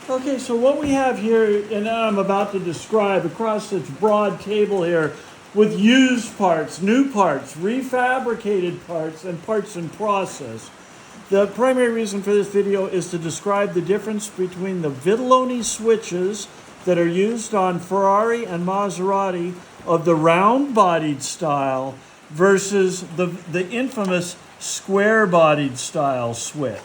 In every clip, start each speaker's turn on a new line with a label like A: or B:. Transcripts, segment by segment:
A: Okay, so what we have here, and I'm about to describe across this broad table here, with used parts, new parts, refabricated parts, and parts in process. The primary reason for this video is to describe the difference between the Vitaloni switches that are used on Ferrari and Maserati of the round-bodied style versus the infamous square-bodied style switch.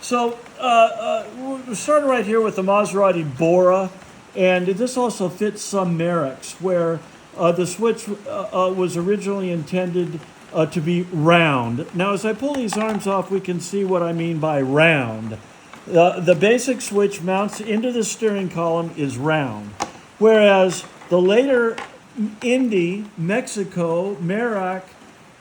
A: So we're starting right here with the Maserati Bora, and this also fits some Meraks where the switch was originally intended to be round. Now, as I pull these arms off, we can see what I mean by round. The basic switch mounts into the steering column is round, whereas the later Indy, Mexico, Merak,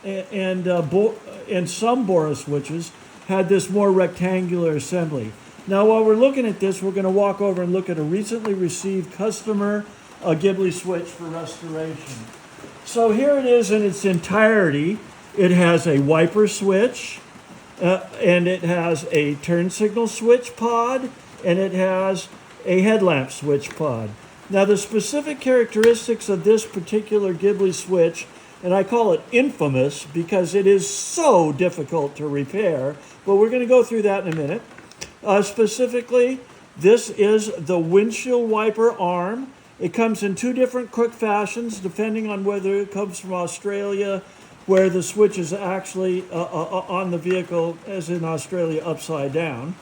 A: and some Bora switches had this more rectangular assembly. Now, while we're looking at this, we're going to walk over and look at a recently received customer Ghibli switch for restoration. So here it is in its entirety. It has a wiper switch, and it has a turn signal switch pod, and it has a headlamp switch pod. Now, the specific characteristics of this particular Ghibli switch, and I call it infamous because it is so difficult to repair, but we're going to go through that in a minute. Specifically, this is the windshield wiper arm. It comes in two different quick fashions, depending on whether it comes from Australia, where the switch is actually on the vehicle, as in Australia, upside down.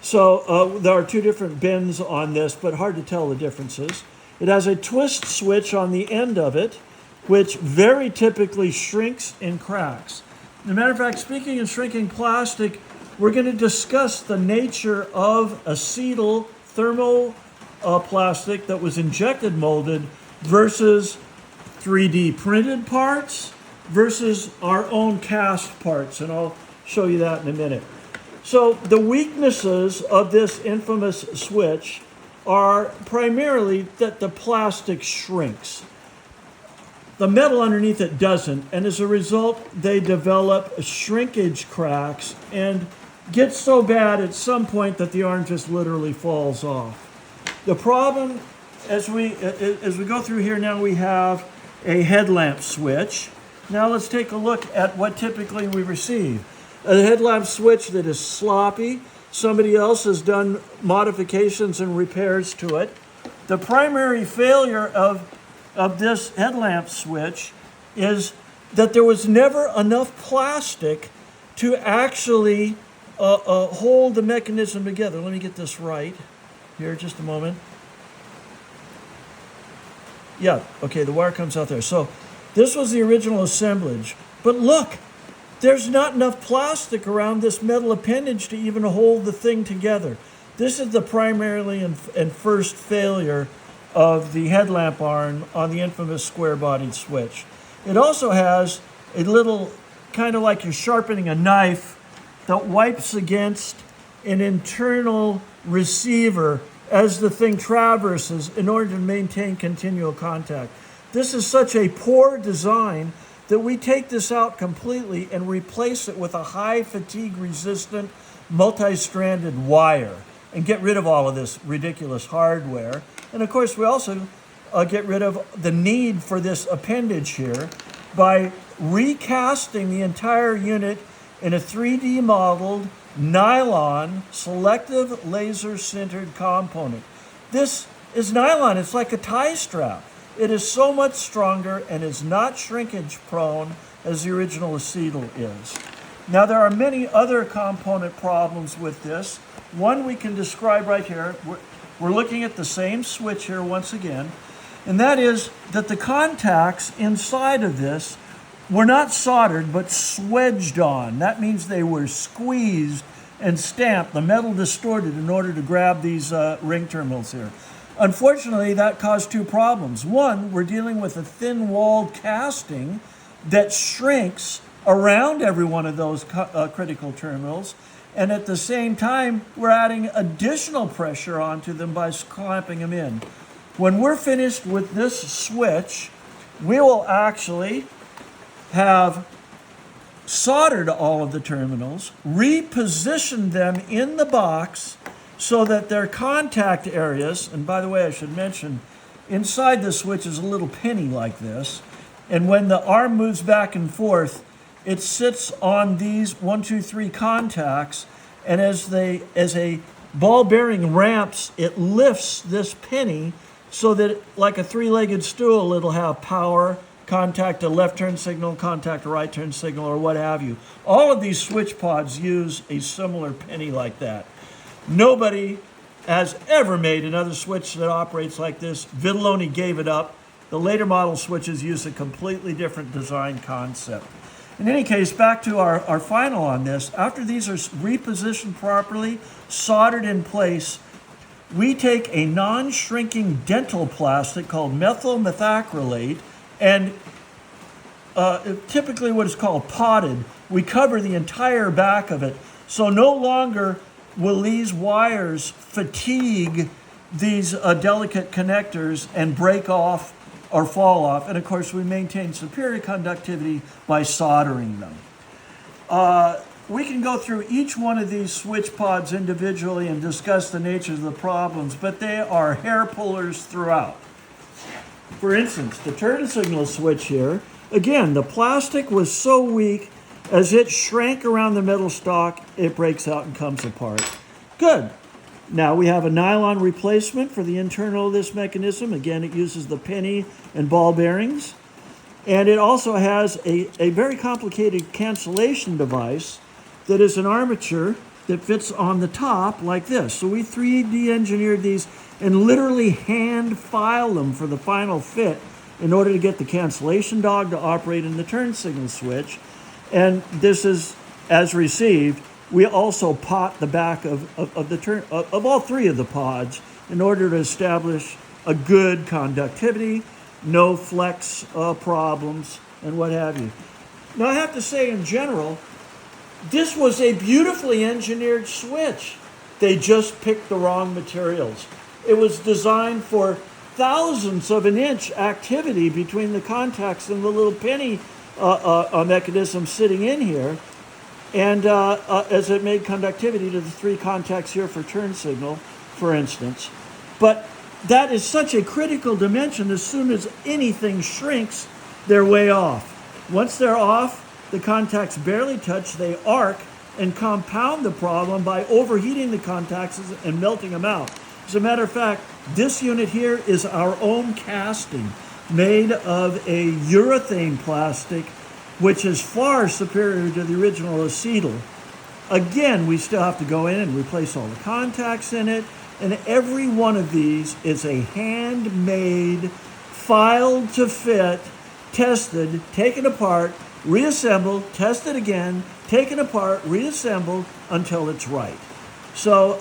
A: So there are two different bends on this, but hard to tell the differences. It has a twist switch on the end of it, which very typically shrinks and cracks. As a matter of fact, speaking of shrinking plastic, we're going to discuss the nature of acetyl thermoplastic that was injected molded versus 3D printed parts versus our own cast parts, and I'll show you that in a minute. So the weaknesses of this infamous switch are primarily that the plastic shrinks. The metal underneath it doesn't, and as a result, they develop shrinkage cracks and get so bad at some point that the arm just literally falls off. The problem, as we go through here now, we have a headlamp switch. Now let's take a look at what typically we receive. A headlamp switch that is sloppy. Somebody else has done modifications and repairs to it. The primary failure of this headlamp switch is that there was never enough plastic to actually hold the mechanism together. Let me get this right here, just a moment. Yeah, okay, the wire comes out there. So this was the original assemblage. But look, there's not enough plastic around this metal appendage to even hold the thing together. This is the primarily and first failure of the headlamp arm on the infamous square-bodied switch. It also has a little, kind of like you're sharpening a knife, that wipes against an internal receiver as the thing traverses in order to maintain continual contact. This is such a poor design that we take this out completely and replace it with a high fatigue resistant multi-stranded wire and get rid of all of this ridiculous hardware. And of course, we also get rid of the need for this appendage here by recasting the entire unit in a 3D modeled nylon selective laser sintered component. This is nylon, it's like a tie strap. It is so much stronger and is not shrinkage prone as the original acetyl is. Now there are many other component problems with this. One we can describe right here. We're looking at the same switch here once again, and that is that the contacts inside of this were not soldered but swedged on. That means they were squeezed and stamped, the metal distorted in order to grab these ring terminals here. Unfortunately, that caused two problems. One, we're dealing with a thin-walled casting that shrinks around every one of those critical terminals, and at the same time, we're adding additional pressure onto them by clamping them in. When we're finished with this switch, we will actually have soldered all of the terminals, repositioned them in the box, so that their contact areas, and by the way, I should mention, inside the switch is a little penny like this, and when the arm moves back and forth, it sits on these 1, 2, 3 contacts, and as a ball bearing ramps, it lifts this penny so that, like a three-legged stool, it'll have power, contact a left turn signal, contact a right turn signal, or what have you. All of these switch pods use a similar penny like that. Nobody has ever made another switch that operates like this. Vitaloni gave it up. The later model switches use a completely different design concept. In any case, back to our final on this. After these are repositioned properly, soldered in place, we take a non-shrinking dental plastic called methyl methacrylate, and typically what is called potted. We cover the entire back of it, so no longer will these wires fatigue these delicate connectors and break off or fall off. And of course, we maintain superior conductivity by soldering them. We can go through each one of these switch pods individually and discuss the nature of the problems, but they are hair pullers throughout. For instance, the turn signal switch here, again, the plastic was so weak, as it shrank around the metal stock, it breaks out and comes apart. Good. Now we have a nylon replacement for the internal of this mechanism. Again, it uses the penny and ball bearings. And it also has a very complicated cancellation device that is an armature that fits on the top like this. So we 3D engineered these and literally hand file them for the final fit in order to get the cancellation dog to operate in the turn signal switch. And this is as received. We also pot the back of all three of the pods in order to establish a good conductivity, no flex problems, and what have you. Now, I have to say, in general, this was a beautifully engineered switch. They just picked the wrong materials. It was designed for thousandths of an inch activity between the contacts and the little penny mechanism sitting in here, and as it made conductivity to the 3 contacts here for turn signal, for instance. But that is such a critical dimension. As soon as anything shrinks, they're way off. Once they're off, the contacts barely touch, they arc and compound the problem by overheating the contacts and melting them out. As a matter of fact, this unit here is our own casting, made of a urethane plastic, which is far superior to the original acetal. Again, we still have to go in and replace all the contacts in it, and every one of these is a handmade, filed to fit, tested, taken apart, reassembled, tested again, taken apart, reassembled until it's right. So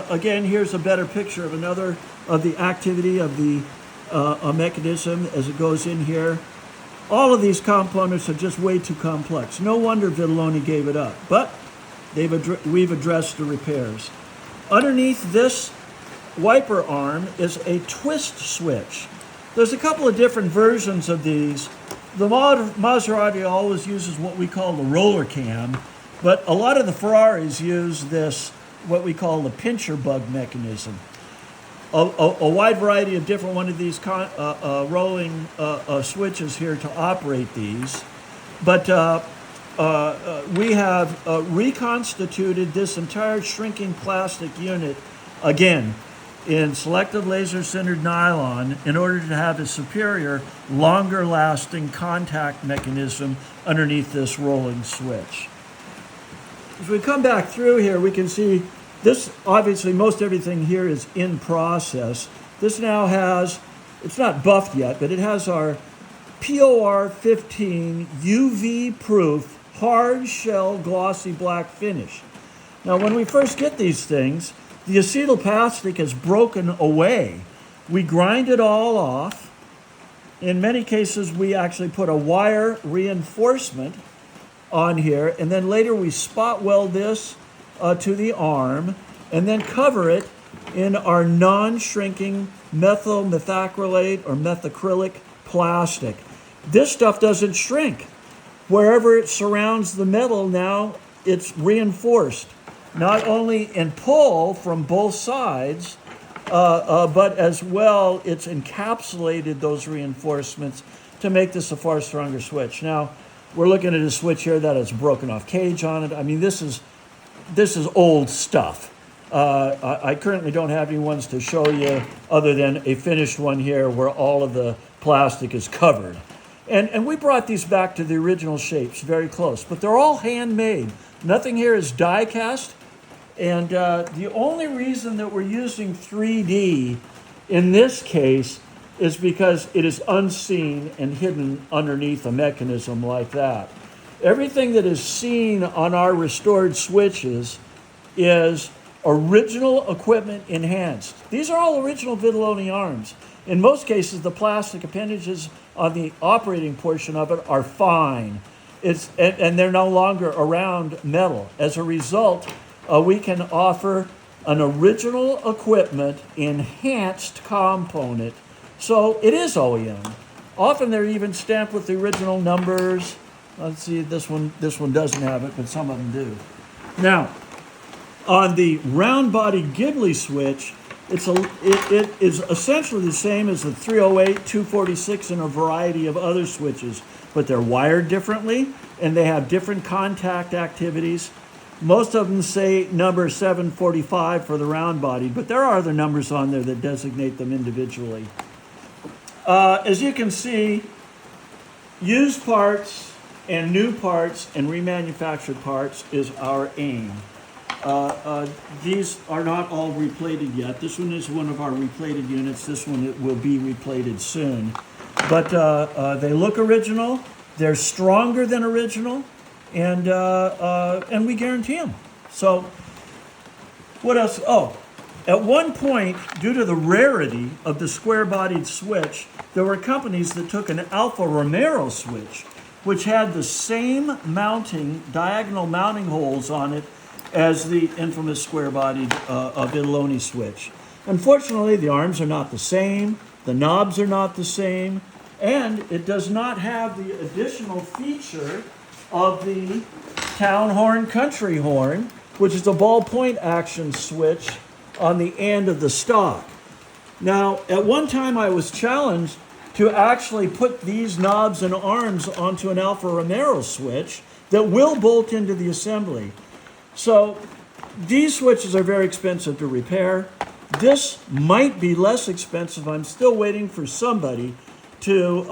A: again, here's a better picture of another of the activity of the mechanism as it goes in here. All of these components are just way too complex. No wonder Vitaloni gave it up, but we've addressed the repairs. Underneath this wiper arm is a twist switch. There's a couple of different versions of these. The Maserati always uses what we call the roller cam, but a lot of the Ferraris use this, what we call the pincher bug mechanism. A wide variety of different one of these rolling switches here to operate these. But we have reconstituted this entire shrinking plastic unit, again, in selective laser-centered nylon in order to have a superior, longer-lasting contact mechanism underneath this rolling switch. As we come back through here, we can see this, obviously, most everything here is in process. This now has, it's not buffed yet, but it has our POR 15 UV-proof hard shell glossy black finish. Now, when we first get these things, the acetyl plastic is broken away. We grind it all off. In many cases, we actually put a wire reinforcement on here, and then later we spot weld this to the arm, and then cover it in our non-shrinking methyl methacrylate or methacrylic plastic. This stuff doesn't shrink. Wherever it surrounds the metal now, it's reinforced. not only in pull from both sides, but as well, it's encapsulated those reinforcements to make this a far stronger switch. Now, we're looking at a switch here that has broken off cage on it. I mean, this is old stuff. I currently don't have any ones to show you other than a finished one here where all of the plastic is covered. And we brought these back to the original shapes, very close, but they're all handmade. Nothing here is die cast. And the only reason that we're using 3D in this case is because it is unseen and hidden underneath a mechanism like that. Everything that is seen on our restored switches is original equipment enhanced. These are all original Vitaloni arms. In most cases, the plastic appendages on the operating portion of it are fine. And they're no longer around metal. As a result, we can offer an original equipment enhanced component. So it is OEM. Often they're even stamped with the original numbers. Let's see, this one doesn't have it, but some of them do. Now, on the round body Ghibli switch, it is essentially the same as the 308, 246, and a variety of other switches, but they're wired differently and they have different contact activities. Most of them say number 745 for the round body, but there are other numbers on there that designate them individually. As you can see, used parts and new parts and remanufactured parts is our aim. These are not all replated yet. This one is one of our replated units. This one will be replated soon. But they look original. They're stronger than original, and we guarantee them. So what else? Oh, at one point, due to the rarity of the square-bodied switch, there were companies that took an Alfa Romero switch, which had the same diagonal mounting holes on it as the infamous square-bodied Vitaloni switch. Unfortunately, the arms are not the same, the knobs are not the same, and it does not have the additional feature of the town horn country horn, which is a ballpoint action switch on the end of the stock. Now, at one time I was challenged to actually put these knobs and arms onto an Alfa Romero switch that will bolt into the assembly. So these switches are very expensive to repair. This might be less expensive. I'm still waiting for somebody to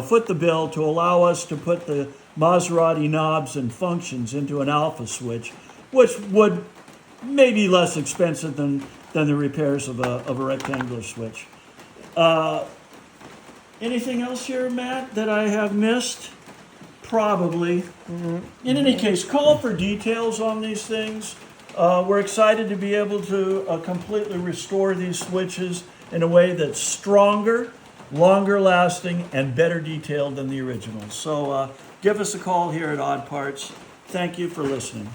A: foot the bill to allow us to put the Maserati knobs and functions into an Alpha switch, which would maybe less expensive than the repairs of a rectangular switch. Anything else here, Matt, that I have missed? Probably. In any case, call for details on these things. We're excited to be able to completely restore these switches in a way that's stronger, longer lasting, and better detailed than the originals. So give us a call here at Odd Parts. Thank you for listening.